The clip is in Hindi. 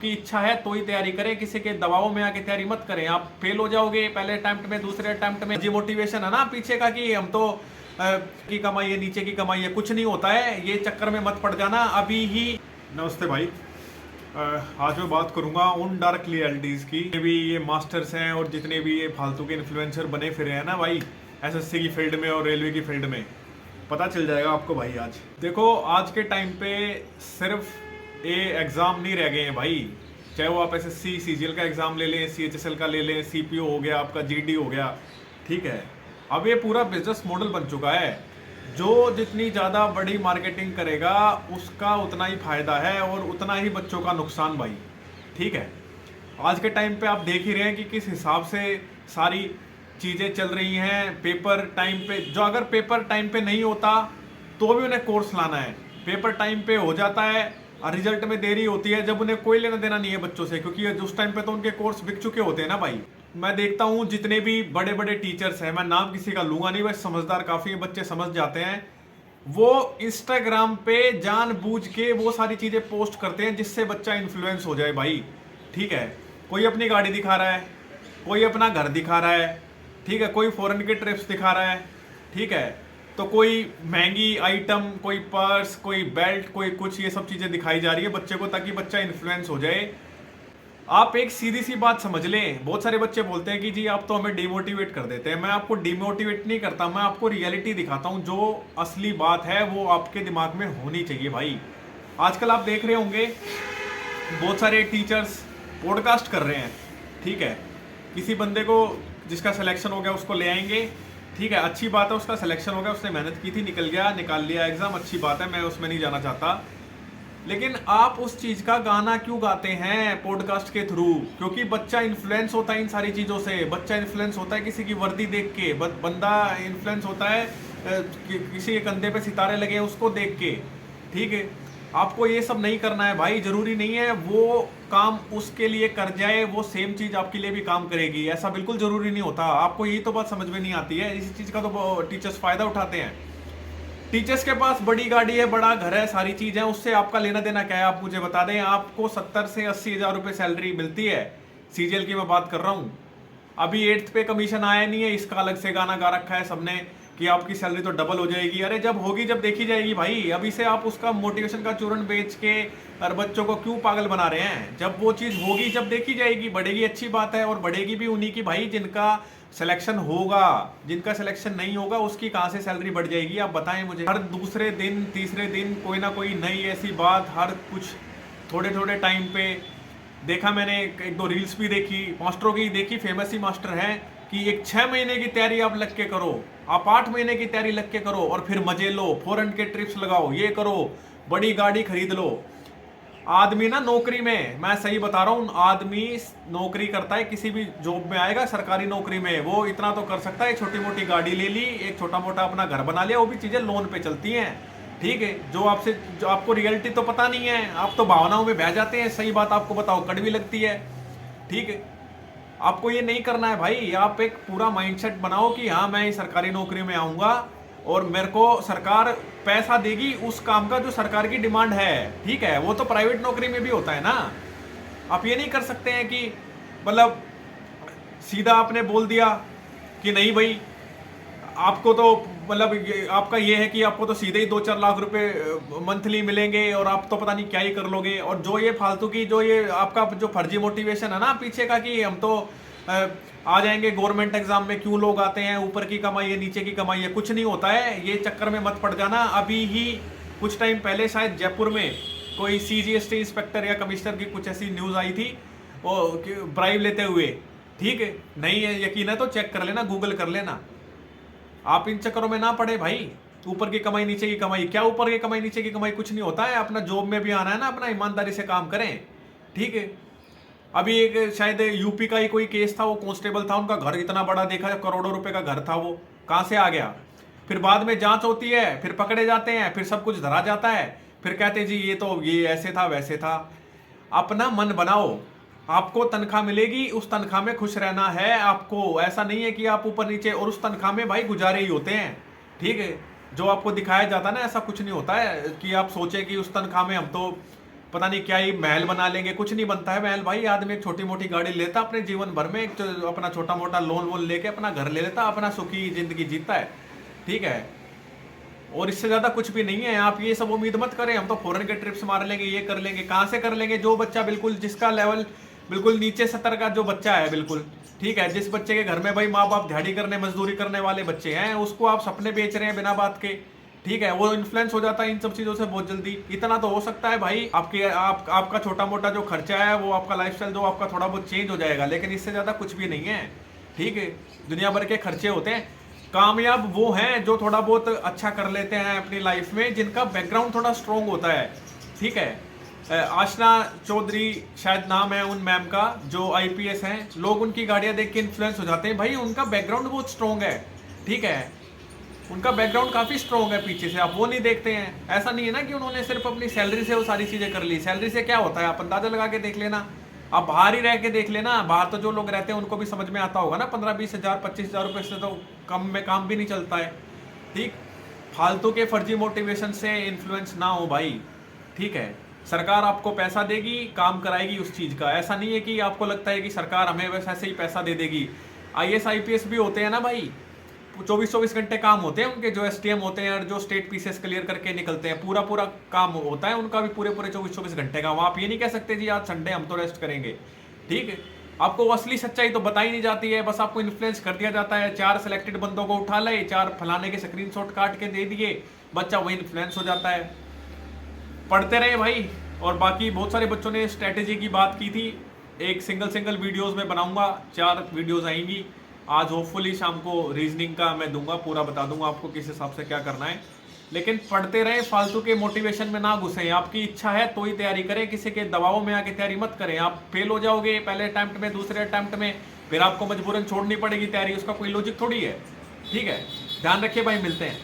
की इच्छा है तो ही तैयारी करें, किसी के दबाव में आके तैयारी मत करें। आप फेल हो जाओगे पहले अटेम्प्ट में, दूसरे अटेम्प्ट में। जी मोटिवेशन है ना पीछे का कि हम तो की कमाई है, नीचे की कमाई है, कुछ नहीं होता है, ये चक्कर में मत पड़ जाना अभी ही। नमस्ते भाई। आज मैं बात करूंगा उन डार्क रियलिटीज की। भी ये मास्टर्स हैं और जितने भी ये फालतू के इन्फ्लुएंसर बने फिरे हैं ना भाई, एसएससी की फील्ड में और रेलवे की फील्ड में, पता चल जाएगा आपको भाई। आज देखो, आज के टाइम पे सिर्फ ये एग्ज़ाम नहीं रह गए हैं भाई। चाहे वो आप एसएससी सीजीएल का एग्ज़ाम ले लें, सीएचएसएल का ले लें, सीपीओ हो गया आपका, जीडी हो गया, ठीक है। अब ये पूरा बिजनेस मॉडल बन चुका है। जो जितनी ज़्यादा बड़ी मार्केटिंग करेगा उसका उतना ही फायदा है और उतना ही बच्चों का नुकसान भाई, ठीक है। आज के टाइम पे आप देख ही रहे हैं कि किस हिसाब से सारी चीज़ें चल रही हैं। पेपर टाइम पे, जो अगर पेपर टाइम पे नहीं होता तो भी उन्हें कोर्स लाना है, पेपर टाइम पे हो जाता है और रिजल्ट में देरी होती है जब उन्हें कोई लेना देना नहीं है बच्चों से, क्योंकि उस टाइम पे तो उनके कोर्स बिक चुके होते हैं ना भाई। मैं देखता हूँ जितने भी बड़े बड़े टीचर्स हैं, मैं नाम किसी का लूंगा नहीं, बस समझदार काफ़ी हैं, बच्चे समझ जाते हैं, वो इंस्टाग्राम पे जानबूझ के वो सारी चीज़ें पोस्ट करते हैं जिससे बच्चा इन्फ्लुएंस हो जाए भाई, ठीक है। कोई अपनी गाड़ी दिखा रहा है, कोई अपना घर दिखा रहा है, ठीक है, कोई फॉरेन के ट्रिप्स दिखा रहा है, ठीक है, तो कोई महंगी आइटम, कोई पर्स, कोई बेल्ट, कोई कुछ, ये सब चीज़ें दिखाई जा रही है बच्चे को ताकि बच्चा इन्फ्लुएंस हो जाए। आप एक सीधी सी बात समझ लें, बहुत सारे बच्चे बोलते हैं कि जी आप तो हमें डिमोटिवेट कर देते हैं। मैं आपको डिमोटिवेट नहीं करता, मैं आपको रियलिटी दिखाता हूं, जो असली बात है वो आपके दिमाग में होनी चाहिए भाई। आजकल आप देख रहे होंगे बहुत सारे टीचर्स पॉडकास्ट कर रहे हैं, ठीक है। किसी बंदे को जिसका सिलेक्शन हो गया उसको ले आएंगे, ठीक है, अच्छी बात है, उसका सिलेक्शन हो गया, उसने मेहनत की थी, निकल गया, निकाल लिया एग्जाम, अच्छी बात है, मैं उसमें नहीं जाना चाहता। लेकिन आप उस चीज का गाना क्यों गाते हैं पॉडकास्ट के थ्रू? क्योंकि बच्चा इन्फ्लुएंस होता है इन सारी चीजों से। बच्चा इन्फ्लुएंस होता है किसी की वर्दी देख के, बंदा इन्फ्लुएंस होता है किसी के कंधे पे सितारे लगे हैं उसको देख के, ठीक है। आपको ये सब नहीं करना है भाई, जरूरी नहीं है वो काम उसके लिए कर जाए वो सेम चीज आपके लिए भी काम करेगी, ऐसा बिल्कुल जरूरी नहीं होता। आपको यही तो बात समझ में नहीं आती है, इसी चीज का तो टीचर्स फायदा उठाते हैं। टीचर्स के पास बड़ी गाड़ी है, बड़ा घर है, सारी चीज है, उससे आपका लेना देना क्या है? आप मुझे बता दें। आपको 70 से 80 हजार रुपए सैलरी मिलती है, सीजीएल की मैं बात कर रहा हूं। अभी 8th पे कमीशन आया नहीं है, इसका अलग से गाना गा रखा है सबने कि आपकी सैलरी तो डबल हो जाएगी। अरे जब होगी जब देखी जाएगी भाई, अभी से आप उसका मोटिवेशन का चूर्ण बेच के और बच्चों को क्यों पागल बना रहे हैं? जब वो चीज होगी जब देखी जाएगी, बढ़ेगी, अच्छी बात है, और बढ़ेगी भी उन्हीं की भाई जिनका सिलेक्शन होगा। जिनका सिलेक्शन नहीं होगा उसकी कहां से सैलरी बढ़ जाएगी? आप बताएं मुझे। हर दूसरे दिन तीसरे दिन कोई ना कोई नई ऐसी बात, हर कुछ थोड़े थोड़े टाइम पे देखा मैंने। एक दो रील्स भी देखी, मास्टरों की देखी, फेमस ही मास्टर हैं कि एक 6 महीने की तैयारी आप लग के करो, आप 8 महीने की तैयारी लग के करो और फिर मजे लो, फॉरेन के ट्रिप्स लगाओ, ये करो, बड़ी गाड़ी खरीद लो। आदमी ना नौकरी में, मैं सही बता रहा हूं, आदमी नौकरी करता है, किसी भी जॉब में आएगा, सरकारी नौकरी में, वो इतना तो कर सकता है, छोटी मोटी गाड़ी ले ली, एक छोटा मोटा अपना घर बना लिया, वो भी चीजें लोन पे चलती हैं, ठीक है। जो आपको रियलिटी तो पता नहीं है, आप तो भावनाओं में बह जाते हैं। सही बात आपको बताओ, कड़वी लगती है, ठीक है। आपको ये नहीं करना है भाई। आप एक पूरा माइंडसेट बनाओ कि हाँ मैं सरकारी नौकरी में आऊंगा और मेरे को सरकार पैसा देगी उस काम का जो सरकार की डिमांड है, ठीक है। वो तो प्राइवेट नौकरी में भी होता है ना। आप ये नहीं कर सकते हैं कि मतलब सीधा आपने बोल दिया कि नहीं भाई आपको तो मतलब आपका ये है कि आपको तो सीधे ही 2-4 लाख रुपए मंथली मिलेंगे और आप तो पता नहीं क्या ही कर लोगे। और जो ये फालतू की, जो ये आपका जो फर्जी मोटिवेशन है ना पीछे का कि हम तो आ जाएंगे गवर्नमेंट एग्जाम में, क्यों लोग आते हैं, ऊपर की कमाई है नीचे की कमाई है, कुछ नहीं होता है, ये चक्कर में मत पड़ जाना। अभी ही कुछ टाइम पहले शायद जयपुर में कोई सीजीएसटी इंस्पेक्टर या कमिश्नर की कुछ ऐसी न्यूज आई थी, वो ब्राइब लेते हुए, ठीक है। नहीं है यकीन है तो चेक कर लेना, गूगल कर लेना। आप इन चक्करों में ना पड़े भाई। ऊपर की कमाई नीचे की कमाई, क्या ऊपर की कमाई नीचे की कमाई? कुछ नहीं होता है। अपना जॉब में भी आना है ना, अपना ईमानदारी से काम करें, ठीक है। अभी एक शायद यूपी का ही कोई केस था, वो कांस्टेबल था, उनका घर इतना बड़ा देखा, करोड़ों रुपए का घर था, वो कहां से आ गया? फिर बाद में जांच होती है, फिर पकड़े जाते हैं, फिर सब कुछ धरा जाता है, फिर कहते जी ये तो ये ऐसे था वैसे था। अपना मन बनाओ, आपको तनख्वाह मिलेगी, उस तनख्वाह में खुश रहना है आपको। ऐसा नहीं है कि आप ऊपर नीचे, और उस तनख्वाह में भाई गुजारे ही होते हैं, ठीक है। जो आपको दिखाया जाता है ना, ऐसा कुछ नहीं होता है कि आप सोचें कि उस तनख्वाह में हम तो पता नहीं क्या ही महल बना लेंगे। कुछ नहीं बनता है महल भाई। आदमी एक छोटी मोटी गाड़ी लेता अपने जीवन भर में, अपना छोटा मोटा लोन वोन लेके अपना घर ले लेता, अपना सुखी जिंदगी जीता है, ठीक है। और इससे ज्यादा कुछ भी नहीं है। आप ये सब उम्मीद मत करें हम तो फॉरेन के ट्रिप्स मार लेंगे, ये कर लेंगे। कहाँ से कर लेंगे? जो बच्चा बिल्कुल, जिसका लेवल बिल्कुल नीचे सतर का जो बच्चा है बिल्कुल, ठीक है, जिस बच्चे के घर में भाई माँ बाप दिहाड़ी करने मजदूरी करने वाले बच्चे हैं, उसको आप सपने बेच रहे हैं बिना बात के, ठीक है। वो इन्फ्लुएंस हो जाता है इन सब चीजों से बहुत जल्दी। इतना तो हो सकता है भाई, आपका छोटा मोटा जो खर्चा है, वो आपका लाइफस्टाइल जो आपका थोड़ा बहुत चेंज हो जाएगा, लेकिन इससे ज्यादा कुछ भी नहीं है, ठीक है। दुनिया भर के खर्चे होते हैं। कामयाब वो हैं जो थोड़ा बहुत अच्छा कर लेते हैं अपनी लाइफ में, जिनका बैकग्राउंड थोड़ा स्ट्रोंग होता है, ठीक है। आशना चौधरी शायद नाम है उन मैम का, जो आईपीएस हैं। लोग उनकी गाड़ियां देख के इन्फ्लुएंस हो जाते हैं भाई। उनका बैकग्राउंड बहुत स्ट्रोंग है, ठीक है। उनका बैकग्राउंड काफी स्ट्रोंग है पीछे से, आप वो नहीं देखते हैं। ऐसा नहीं है ना कि उन्होंने सिर्फ अपनी सैलरी से वो सारी चीजें कर ली। सैलरी से क्या होता है आप अंदाजा लगा के देख लेना, आप बाहर ही रह के देख लेना। बाहर तो जो लोग रहते हैं उनको भी समझ में आता होगा ना, 15-20 हज़ार 25 हज़ार रुपए से तो कम में काम भी नहीं चलता है, ठीक। फालतू के फर्जी मोटिवेशन से इन्फ्लुएंस ना हो भाई, ठीक है। सरकार आपको पैसा देगी, काम कराएगी उस चीज का। ऐसा नहीं है कि आपको लगता है कि सरकार हमें बस ऐसे ही पैसा दे देगी। आईएएस आईपीएस भी होते हैं ना भाई, 24-24 घंटे काम होते हैं उनके। जो एसटीएम होते हैं और जो स्टेट पीसीएस क्लियर करके निकलते हैं, पूरा पूरा काम होता है उनका भी, पूरे 24-24 घंटे का। आप ये नहीं कह सकते जी आज संडे हम तो रेस्ट करेंगे, ठीक है। आपको असली सच्चाई तो बताई नहीं जाती है, बस आपको इन्फ्लुएंस कर दिया जाता है। 4 सिलेक्टेड बंदों को उठा ले, 4 फलाने के स्क्रीनशॉट काट के दे दिए, बच्चा वही इन्फ्लुएंस हो जाता है। पढ़ते रहे भाई। और बाकी बहुत सारे बच्चों ने स्ट्रेटेजी की बात की थी, एक सिंगल वीडियोस में बनाऊंगा, 4 वीडियोस आएंगी आज। होपफुली शाम को रीजनिंग का मैं दूंगा, पूरा बता दूंगा आपको किस हिसाब से क्या करना है। लेकिन पढ़ते रहे, फालतू के मोटिवेशन में ना घुसे। आपकी इच्छा है तो ही तैयारी करें, किसी के दबाव में आके तैयारी मत करें। आप फेल हो जाओगे पहले अटेम्प्ट में, दूसरे अटेम्प्ट में, फिर आपको मजबूरन छोड़नी पड़ेगी तैयारी। उसका कोई लॉजिक थोड़ी है, ठीक है। ध्यान रखिए भाई, मिलते हैं।